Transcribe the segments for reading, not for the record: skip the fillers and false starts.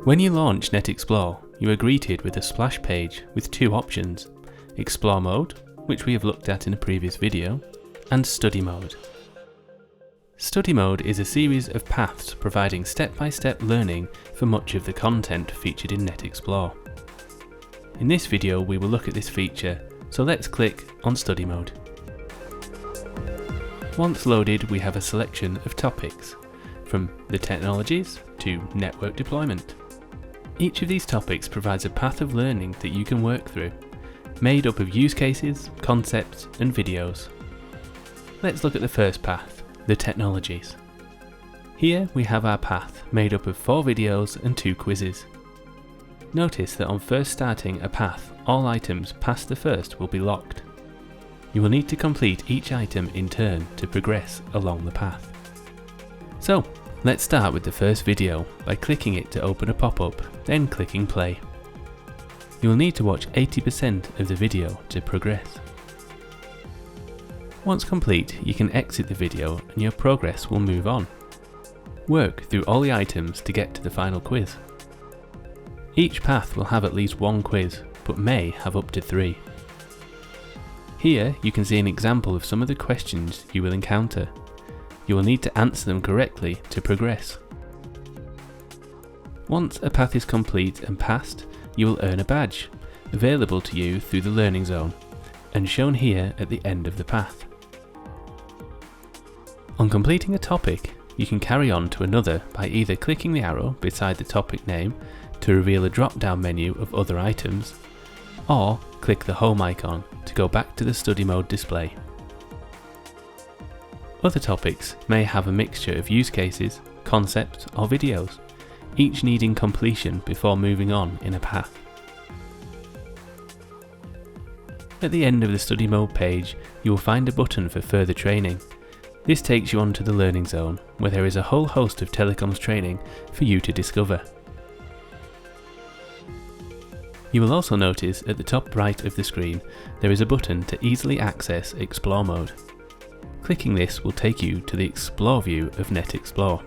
When you launch NetExplore, you are greeted with a splash page with two options: Explore Mode, which we have looked at in a previous video, and Study Mode. Study Mode is a series of paths providing step-by-step learning for much of the content featured in NetExplore. In this video we will look at this feature, so let's click on Study Mode. Once loaded, we have a selection of topics, from the technologies to network deployment. Each of these topics provides a path of learning that you can work through, made up of use cases, concepts and videos. Let's look at the first path, the technologies. Here we have our path made up of 4 videos and 2 quizzes. Notice that on first starting a path, all items past the first will be locked. You will need to complete each item in turn to progress along the path. So, let's start with the first video by clicking it to open a pop-up, then clicking play. You will need to watch 80% of the video to progress. Once complete, you can exit the video and your progress will move on. Work through all the items to get to the final quiz. Each path will have at least 1 quiz, but may have up to 3. Here you can see an example of some of the questions you will encounter. You will need to answer them correctly to progress. Once a path is complete and passed, you will earn a badge, available to you through the Learning Zone, and shown here at the end of the path. On completing a topic, you can carry on to another by either clicking the arrow beside the topic name to reveal a drop-down menu of other items, or click the home icon to go back to the study mode display. Other topics may have a mixture of use cases, concepts or videos, each needing completion before moving on in a path. At the end of the study mode page, you will find a button for further training. This takes you onto the Learning Zone, where there is a whole host of telecoms training for you to discover. You will also notice at the top right of the screen there is a button to easily access Explore Mode. Clicking this will take you to the Explore view of NetExplore,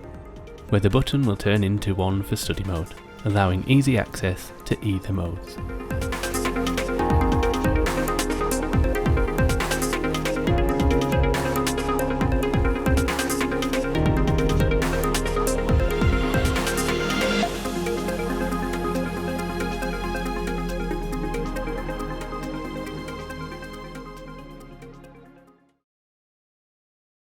where the button will turn into one for Study Mode, allowing easy access to either modes.